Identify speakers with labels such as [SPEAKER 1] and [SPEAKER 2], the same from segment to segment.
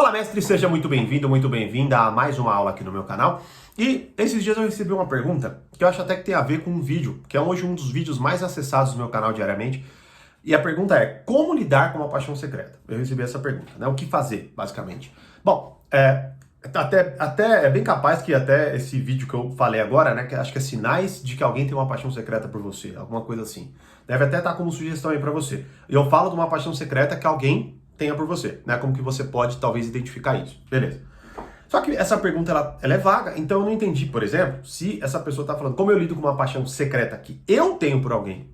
[SPEAKER 1] Fala, mestre, seja muito bem-vindo, muito bem-vinda a mais uma aula aqui no meu canal. E esses dias eu recebi uma pergunta que eu acho até que tem a ver com um vídeo, que é hoje um dos vídeos mais acessados do meu canal diariamente. E a pergunta é, como lidar com uma paixão secreta? Eu recebi essa pergunta, né? O que fazer, basicamente? Bom, até é bem capaz que até esse vídeo que eu falei agora, né? Que acho que é sinais de que alguém tem uma paixão secreta por você, alguma coisa assim. Deve até estar como sugestão aí pra você. E eu falo de uma paixão secreta que alguém tenha por você, né? Como que você pode, talvez, identificar isso. Beleza. Só que essa pergunta, ela é vaga, então eu não entendi, por exemplo, se essa pessoa está falando como eu lido com uma paixão secreta que eu tenho por alguém,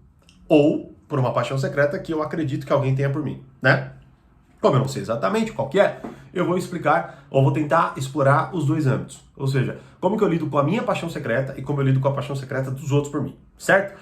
[SPEAKER 1] ou por uma paixão secreta que eu acredito que alguém tenha por mim, né? Como eu não sei exatamente qual que é, eu vou explicar, ou vou tentar explorar os dois âmbitos. Ou seja, como que eu lido com a minha paixão secreta e como eu lido com a paixão secreta dos outros por mim, certo?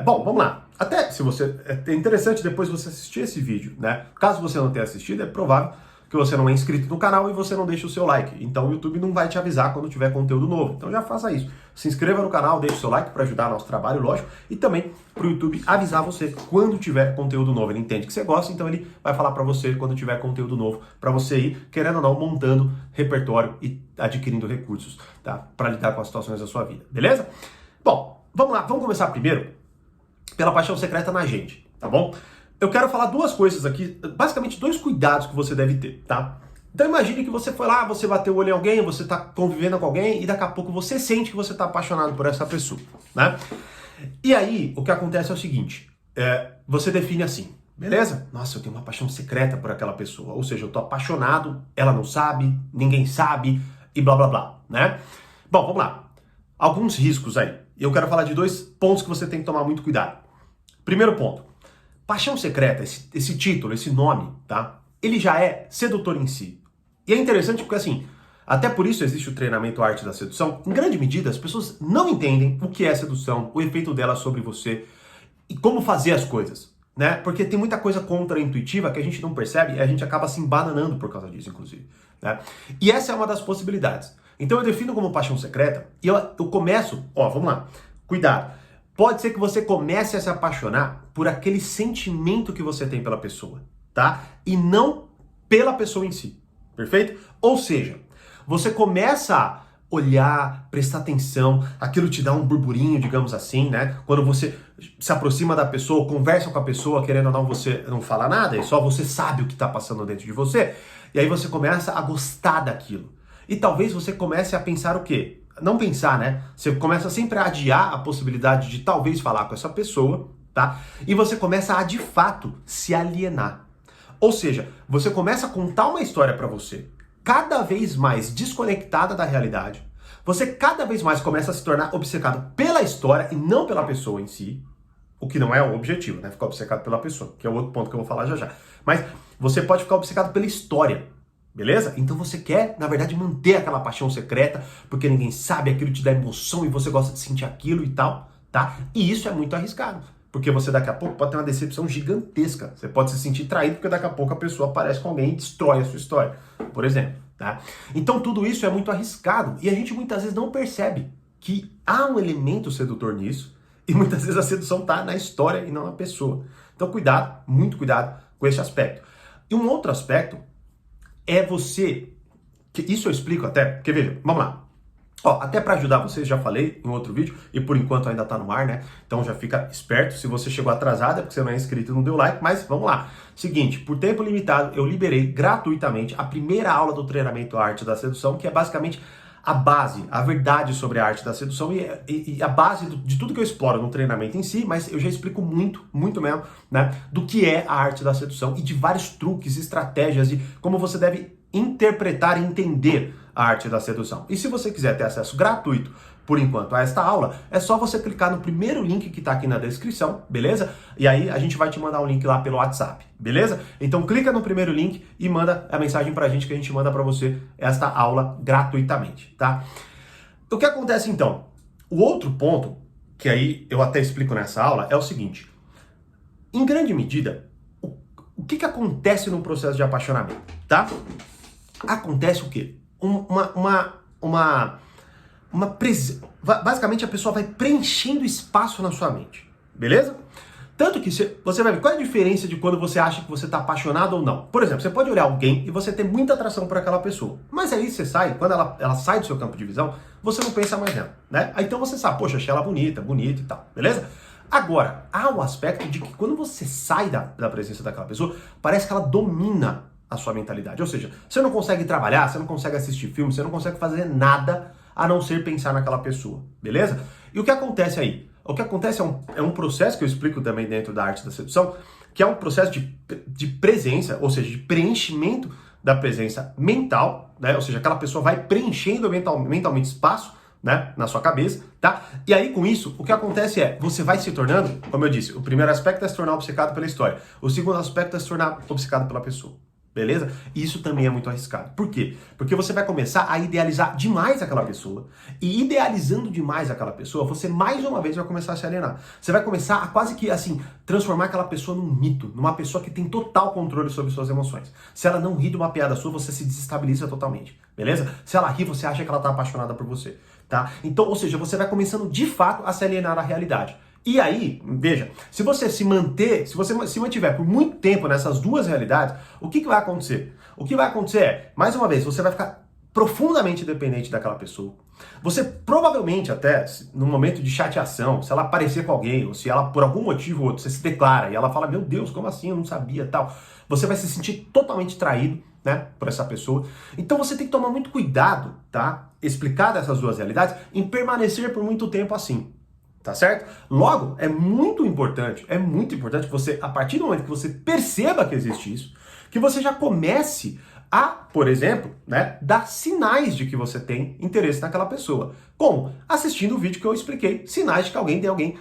[SPEAKER 1] Bom, vamos lá. Até se você... É interessante depois você assistir esse vídeo, né? Caso você não tenha assistido, é provável que você não é inscrito no canal e você não deixa o seu like. Então o YouTube não vai te avisar quando tiver conteúdo novo. Então já faça isso. Se inscreva no canal, deixe o seu like para ajudar nosso trabalho, lógico. E também para o YouTube avisar você quando tiver conteúdo novo. Ele entende que você gosta, então ele vai falar para você quando tiver conteúdo novo, para você ir, querendo ou não, montando repertório e adquirindo recursos, tá? Para lidar com as situações da sua vida, beleza? Bom, vamos lá. Vamos começar primeiro pela paixão secreta na gente, tá bom? Eu quero falar duas coisas aqui, basicamente dois cuidados que você deve ter, tá? Então imagine que você foi lá, você bateu o olho em alguém, você tá convivendo com alguém e daqui a pouco você sente que você tá apaixonado por essa pessoa, né? E aí, o que acontece é o seguinte, você define assim, beleza? Nossa, eu tenho uma paixão secreta por aquela pessoa, ou seja, eu tô apaixonado, ela não sabe, ninguém sabe e blá blá blá, né? Bom, vamos lá. Alguns riscos aí. Eu quero falar de dois pontos que você tem que tomar muito cuidado. Primeiro ponto. Paixão secreta, esse título, esse nome, tá? Ele já é sedutor em si. E é interessante porque, assim, até por isso existe o treinamento Arte da Sedução. Em grande medida, as pessoas não entendem o que é sedução, o efeito dela sobre você e como fazer as coisas, né? Porque tem muita coisa contra-intuitiva que a gente não percebe e a gente acaba se embananando por causa disso, inclusive, né? E essa é uma das possibilidades. Então eu defino como paixão secreta e eu começo, vamos lá, cuidado. Pode ser que você comece a se apaixonar por aquele sentimento que você tem pela pessoa, tá? E não pela pessoa em si, perfeito? Ou seja, você começa a olhar, prestar atenção, aquilo te dá um burburinho, digamos assim, né? Quando você se aproxima da pessoa, conversa com a pessoa, querendo ou não, você não fala nada, e só você sabe o que está passando dentro de você, e aí você começa a gostar daquilo. E talvez você comece a pensar o quê? Não pensar, né? Você começa sempre a adiar a possibilidade de talvez falar com essa pessoa, tá? E você começa a, de fato, se alienar. Ou seja, você começa a contar uma história pra você cada vez mais desconectada da realidade. Você cada vez mais começa a se tornar obcecado pela história e não pela pessoa em si. O que não é o objetivo, né? Ficar obcecado pela pessoa, que é o outro ponto que eu vou falar já já. Mas você pode ficar obcecado pela história. Beleza? Então você quer, na verdade, manter aquela paixão secreta, porque ninguém sabe, aquilo te dá emoção e você gosta de sentir aquilo e tal, tá? E isso é muito arriscado, porque você daqui a pouco pode ter uma decepção gigantesca. Você pode se sentir traído porque daqui a pouco a pessoa aparece com alguém e destrói a sua história, por exemplo, tá? Então tudo isso é muito arriscado e a gente muitas vezes não percebe que há um elemento sedutor nisso e muitas vezes a sedução tá na história e não na pessoa. Então cuidado, muito cuidado com esse aspecto. E um outro aspecto é você, que isso eu explico até, porque veja, vamos lá. Até para ajudar vocês, já falei em outro vídeo, e por enquanto ainda tá no ar, né? Então já fica esperto, se você chegou atrasado é porque você não é inscrito e não deu like, mas vamos lá. Seguinte, por tempo limitado, eu liberei gratuitamente a primeira aula do treinamento Arte da Sedução, que é basicamente a base, a verdade sobre a arte da sedução e a base de tudo que eu exploro no treinamento em si, mas eu já explico muito mesmo, né, do que é a arte da sedução e de vários truques, estratégias e como você deve interpretar e entender a arte da sedução. E se você quiser ter acesso gratuito, por enquanto, a esta aula, é só você clicar no primeiro link que está aqui na descrição, beleza? E aí a gente vai te mandar um link lá pelo WhatsApp, beleza? Então clica no primeiro link e manda a mensagem pra gente que a gente manda pra você esta aula gratuitamente, tá? O que acontece então? O outro ponto, que aí eu até explico nessa aula, é o seguinte. Em grande medida, o que acontece no processo de apaixonamento, tá? Acontece o quê? Basicamente a pessoa vai preenchendo espaço na sua mente, beleza? Tanto que você vai ver qual é a diferença de quando você acha que você está apaixonado ou não. Por exemplo, você pode olhar alguém e você ter muita atração por aquela pessoa. Mas aí você sai, quando ela sai do seu campo de visão, você não pensa mais nela, né? Aí então você sabe, poxa, achei ela bonita e tal, beleza? Agora, há o aspecto de que quando você sai da presença daquela pessoa, parece que ela domina a sua mentalidade. Ou seja, você não consegue trabalhar, você não consegue assistir filme, você não consegue fazer nada a não ser pensar naquela pessoa, beleza? E o que acontece aí? O que acontece é um processo que eu explico também dentro da arte da sedução, que é um processo de presença, ou seja, de preenchimento da presença mental, né? Ou seja, aquela pessoa vai preenchendo mentalmente espaço, né, na sua cabeça, tá? E aí, com isso, o que acontece é, você vai se tornando, como eu disse, o primeiro aspecto é se tornar obcecado pela história, o segundo aspecto é se tornar obcecado pela pessoa. Beleza? E isso também é muito arriscado. Por quê? Porque você vai começar a idealizar demais aquela pessoa. E idealizando demais aquela pessoa, você mais uma vez vai começar a se alienar. Você vai começar a quase que, assim, transformar aquela pessoa num mito, numa pessoa que tem total controle sobre suas emoções. Se ela não ri de uma piada sua, você se desestabiliza totalmente. Beleza? Se ela ri, você acha que ela tá apaixonada por você. Tá? Então, ou seja, você vai começando de fato a se alienar da realidade. E aí, veja, se você se mantiver por muito tempo nessas duas realidades, o que vai acontecer? O que vai acontecer é, mais uma vez, você vai ficar profundamente dependente daquela pessoa. Você provavelmente até, no momento de chateação, se ela aparecer com alguém, ou se ela por algum motivo ou outro, você se declara e ela fala, meu Deus, como assim? Eu não sabia, tal. Você vai se sentir totalmente traído, né, por essa pessoa. Então você tem que tomar muito cuidado, tá? Explicar dessas duas realidades, em permanecer por muito tempo assim. Tá certo? Logo, é muito importante que você, a partir do momento que você perceba que existe isso, que você já comece a, por exemplo, né, dar sinais de que você tem interesse naquela pessoa. Como? Assistindo o vídeo que eu expliquei, sinais de que alguém tem alguém...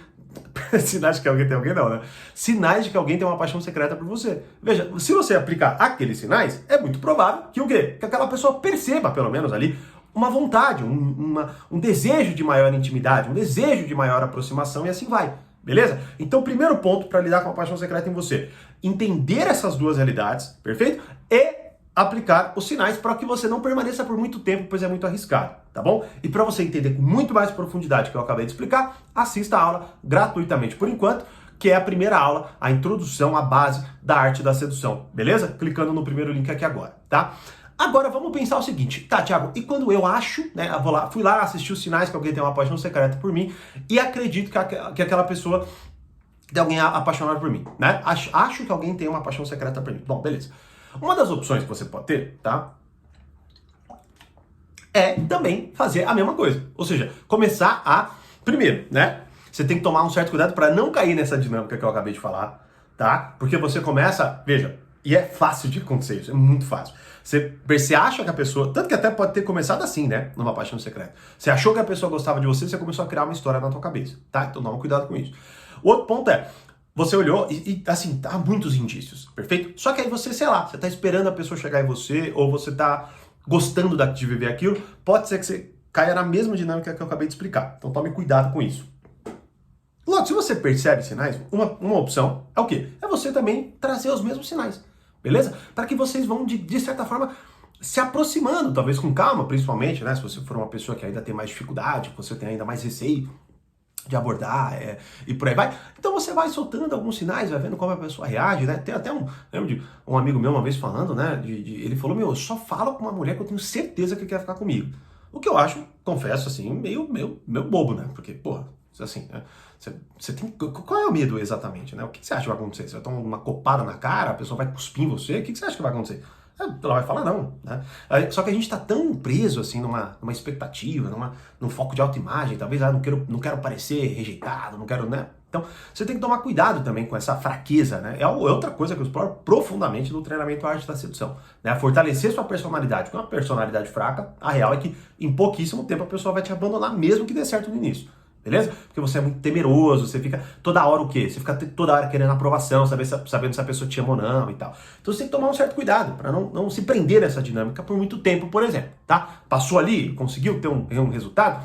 [SPEAKER 1] Sinais de que alguém tem alguém não, né? Sinais de que alguém tem uma paixão secreta por você. Veja, se você aplicar aqueles sinais, é muito provável que o quê? Que aquela pessoa perceba, pelo menos ali, uma vontade, um desejo de maior intimidade, um desejo de maior aproximação e assim vai, beleza? Então, primeiro ponto para lidar com a paixão secreta em você, entender essas duas realidades, perfeito? E aplicar os sinais para que você não permaneça por muito tempo, pois é muito arriscado, tá bom? E para você entender com muito mais profundidade que eu acabei de explicar, assista a aula gratuitamente por enquanto, que é a primeira aula, a introdução à base da arte da sedução, beleza? Clicando no primeiro link aqui agora, tá? Agora vamos pensar o seguinte, tá, Thiago, e quando eu acho, né, fui lá assistir os sinais que alguém tem uma paixão secreta por mim e acredito que aquela pessoa tem alguém apaixonado por mim, né? Acho que alguém tem uma paixão secreta por mim. Bom, beleza. Uma das opções que você pode ter, tá, é também fazer a mesma coisa. Ou seja, começar a, primeiro, né, você tem que tomar um certo cuidado para não cair nessa dinâmica que eu acabei de falar, tá? Porque você começa, veja, e é fácil de acontecer isso, é muito fácil. Você acha que a pessoa, tanto que até pode ter começado assim, né, numa paixão secreta. Você achou que a pessoa gostava de você, você começou a criar uma história na tua cabeça, tá? Então toma cuidado com isso. O outro ponto é, você olhou e assim, há muitos indícios, perfeito? Só que aí você, sei lá, você tá esperando a pessoa chegar em você, ou você tá gostando de viver aquilo, pode ser que você caia na mesma dinâmica que eu acabei de explicar. Então tome cuidado com isso. Logo, se você percebe sinais, uma opção é o quê? É você também trazer os mesmos sinais. Beleza? Para que vocês vão, de certa forma, se aproximando, talvez com calma, principalmente, né? Se você for uma pessoa que ainda tem mais dificuldade, que você tem ainda mais receio de abordar e por aí vai. Então você vai soltando alguns sinais, vai vendo como a pessoa reage, né? Tem até lembro de um amigo meu uma vez falando, né? Ele falou, eu só falo com uma mulher que eu tenho certeza que quer ficar comigo. O que eu acho, confesso, assim, meio bobo, né? Porque, porra, assim, né? Você tem. Qual é o medo exatamente, né? O que você acha que vai acontecer? Você vai tomar uma copada na cara, a pessoa vai cuspir em você? O que você acha que vai acontecer? Ela vai falar não, né? Só que a gente tá tão preso, assim, numa expectativa, num foco de autoimagem, talvez, não quero parecer rejeitado, não quero, né? Então, você tem que tomar cuidado também com essa fraqueza, né? É outra coisa que eu exploro profundamente no treinamento Arte da Sedução, né? Fortalecer sua personalidade. Com uma personalidade fraca, a real é que em pouquíssimo tempo a pessoa vai te abandonar, mesmo que dê certo no início. Beleza? Porque você é muito temeroso, você fica toda hora o quê? Você fica toda hora querendo aprovação, sabendo se a pessoa te ama ou não e tal. Então você tem que tomar um certo cuidado para não se prender nessa dinâmica por muito tempo, por exemplo, tá? Passou ali, conseguiu ter um resultado,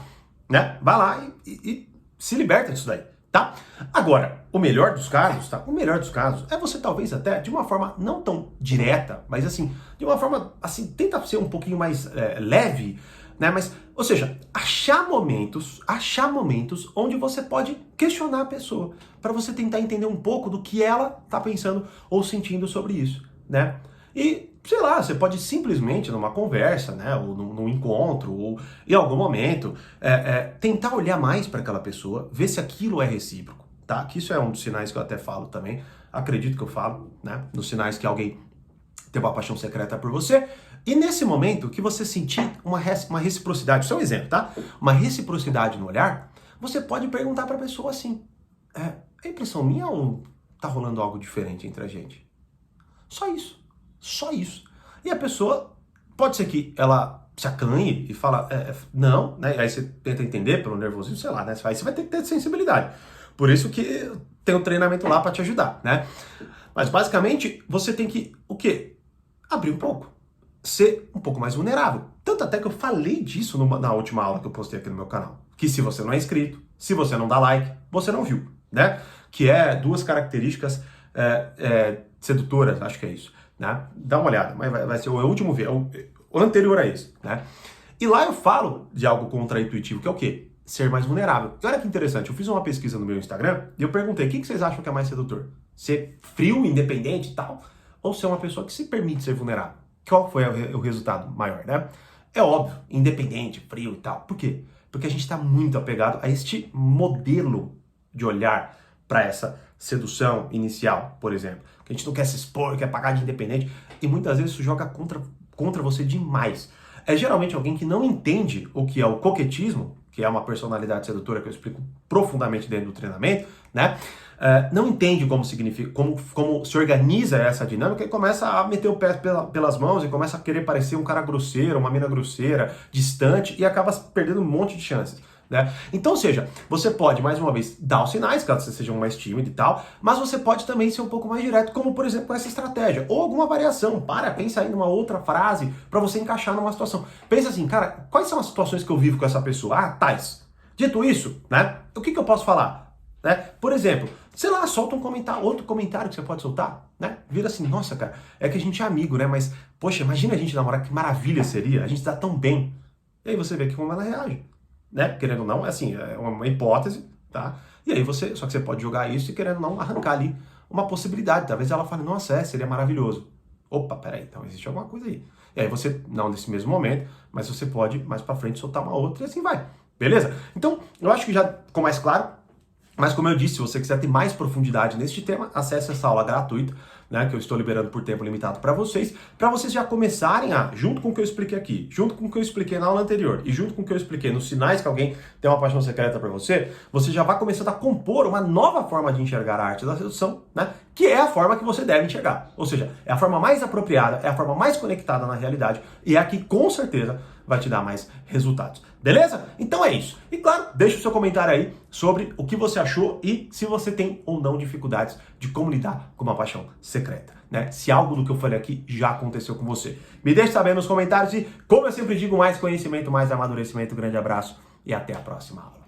[SPEAKER 1] né? Vai lá e se liberta disso daí, tá? Agora, o melhor dos casos, tá? O melhor dos casos é você talvez até, de uma forma não tão direta, mas assim, de uma forma, assim, tenta ser um pouquinho mais leve, né? Mas, ou seja, achar momentos onde você pode questionar a pessoa, para você tentar entender um pouco do que ela tá pensando ou sentindo sobre isso, né? E, sei lá, você pode simplesmente numa conversa, né, ou num encontro, ou em algum momento, tentar olhar mais para aquela pessoa, ver se aquilo é recíproco, tá? Que isso é um dos sinais que eu até falo também, acredito que eu falo, né? Nos sinais que alguém tem uma paixão secreta por você. E nesse momento que você sentir uma reciprocidade, isso é um exemplo, tá? Uma reciprocidade no olhar, você pode perguntar para a pessoa assim, é impressão minha ou tá rolando algo diferente entre a gente? Só isso. Só isso. E a pessoa, pode ser que ela se acanhe e fala, não, né? Aí você tenta entender pelo nervosismo, sei lá, né? Aí você vai ter que ter sensibilidade. Por isso que tem um treinamento lá para te ajudar, né? Mas basicamente, você tem que, o quê? Abrir um pouco. Ser um pouco mais vulnerável. Tanto até que eu falei disso na última aula que eu postei aqui no meu canal. Que se você não é inscrito, se você não dá like, você não viu, né? Que é 2 características sedutoras, acho que é isso, né? Dá uma olhada, mas vai ser o último vídeo, o anterior a esse, né? E lá eu falo de algo contraintuitivo, que é o quê? Ser mais vulnerável. E olha que interessante, eu fiz uma pesquisa no meu Instagram e eu perguntei, o que vocês acham que é mais sedutor? Ser frio, independente e tal, ou ser uma pessoa que se permite ser vulnerável? Qual foi o resultado maior, né? É óbvio, independente, frio e tal. Por quê? Porque a gente está muito apegado a este modelo de olhar para essa sedução inicial, por exemplo. Que a gente não quer se expor, quer pagar de independente. E muitas vezes isso joga contra você demais. É geralmente alguém que não entende o que é o coquetismo, que é uma personalidade sedutora que eu explico profundamente dentro do treinamento, né? Não entende como significa, como se organiza essa dinâmica e começa a meter o pé pelas mãos e começa a querer parecer um cara grosseiro, uma mina grosseira, distante e acaba perdendo um monte de chances. Né? Então, ou seja, você pode, mais uma vez, dar os sinais, caso você seja mais tímido e tal, mas você pode também ser um pouco mais direto, como, por exemplo, com essa estratégia, ou alguma variação. Pensa aí numa outra frase para você encaixar numa situação. Pensa assim, cara, quais são as situações que eu vivo com essa pessoa? Tais. Dito isso, né, o que eu posso falar? Né? Por exemplo, sei lá, solta outro comentário que você pode soltar, né? Vira assim, nossa, cara, é que a gente é amigo, né? Mas, poxa, imagina a gente namorar, que maravilha seria, a gente tá tão bem. E aí você vê que como ela reage. Né? Querendo ou não, assim, é uma hipótese, tá? E aí só que você pode jogar isso e querendo ou não arrancar ali uma possibilidade. Talvez ela fale, nossa, seria maravilhoso. Opa, peraí, então existe alguma coisa aí. E aí você, não nesse mesmo momento, mas você pode mais pra frente soltar uma outra e assim vai. Beleza? Então, eu acho que já ficou mais claro. Mas como eu disse, se você quiser ter mais profundidade neste tema, acesse essa aula gratuita, né, que eu estou liberando por tempo limitado para vocês já começarem junto com o que eu expliquei aqui, junto com o que eu expliquei na aula anterior e junto com o que eu expliquei nos sinais que alguém tem uma paixão secreta para você já vai começando a compor uma nova forma de enxergar a arte da sedução, né, que é a forma que você deve enxergar. Ou seja, é a forma mais apropriada, é a forma mais conectada na realidade e é a que com certeza vai te dar mais resultados. Beleza? Então é isso. E claro, deixa o seu comentário aí sobre o que você achou e se você tem ou não dificuldades de como lidar com uma paixão secreta, né? Se algo do que eu falei aqui já aconteceu com você. Me deixe saber nos comentários e, como eu sempre digo, mais conhecimento, mais amadurecimento. Grande abraço e até a próxima aula.